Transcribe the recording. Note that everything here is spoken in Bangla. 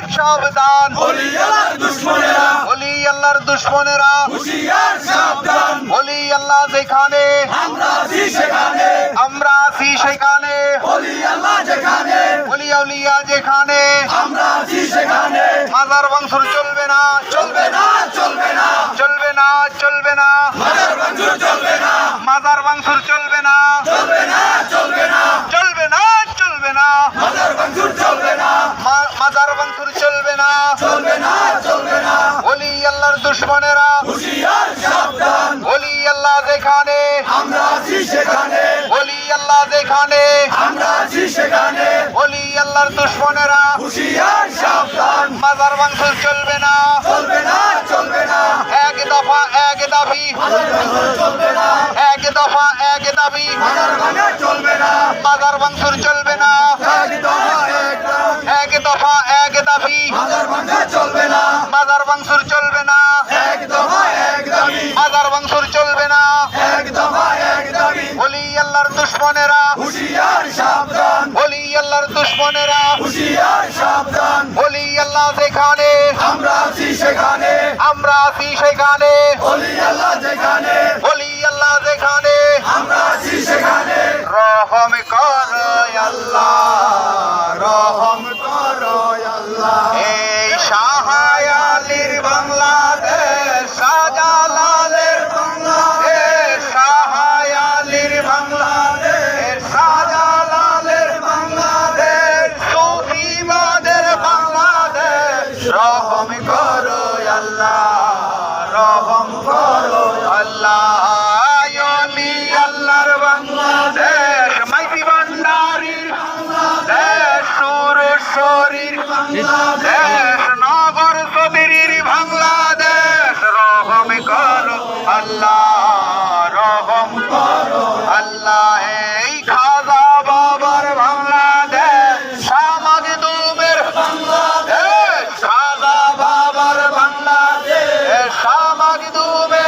হুশিয়ার সাবধান, ওলি আল্লাহর দুশমনেরা ওলি আল্লাহর দুশমনেরা হুশিয়ার সাবধান, ওলি আল্লাহ যেখানে আমরা আছি সেখানে, আমরা আছি সেখানে, ওলি আল্লাহ যেখানে, ওলি আউলিয়া যেখানে, আমরা আছি সেখানে, মাজার ভাঙচুর চলবে না, চলবে না চলবে না, চলবে না, চলবে না, মাজার ভাঙচুর চলবে না, মাজার ভাঙচুর চলবে না, চলবে না চলবে না, চলবে না, চলবে না, মাজার ভাঙচুর চলবে না, মাজার ভাঙচুর চলবে না, চলবে না চলবে না, ওলি আল্লাহর দুশমনেরা হুশিয়ার সাবধান, ওলি আল্লাহ যেখানে, আমরা আছি সেখানে, ওলি আল্লাহ যেখানে, আমরা আছি সেখানে, ওলি আল্লাহর দুশমনেরা হুশিয়ার সাবধান, মাজার ভাঙচুর চলবে না, চলবে না চলবে না, এক দফা এক দাবি, মাজার ভাঙচুর চলবে না, এক দফা এক দাবি, মাজার ভাঙা চলবে না, মাজার ভাঙচুর চলবে না, এক দফা একদম, এক দফা এক দাবি, মাজার ভাঙা চলবে না, মাজার ভাঙচুর চলবে না, এক দফা এক দাবি, মাজার ভাঙচুর চলবে না, এক দফা এক দাবি, ওলি আল্লাহর দুশমনেরা হুশিয়ার সাবধান, ওলি আল্লাহর দুশমনেরা হুশিয়ার সাবধান, ওলি আল্লাহ যেখানে, আমরা আছি সেখানে, আমরা আছি সেখানে, ওলি আল্লাহ যেখানে, ওলি আল্লাহ যেখানে, আমরা আছি সেখানে, রহম কর আল্লাহ, রহম করো আল্লাহ, এই শাহায়ালির বাংলাদেশ, শাহজালালের বাংলাদেশ, শাহায়ালির বাংলাদেশ, শাহজালালের বাংলাদেশ, সুফিবাদের বাংলাদেশ, রহম করো আল্লাহ, রহম করো আল্লাহ, ওলি আল্লাহর বাংলাদেশ, মাইতি ভান্ডারীর বাংলাদেশ, সুরেশ্বরীর বাংলাদেশ, নগর সদরির বাংলাদেশ, রহম করো আল্লাহ, রহম করো আল্লাহ, এই খাজা বাবার বাংলাদেশ, শাহ মাকদুমের বাংলাদেশ, খাজা বাবার বাংলাদেশ, শাহ মাকদুমের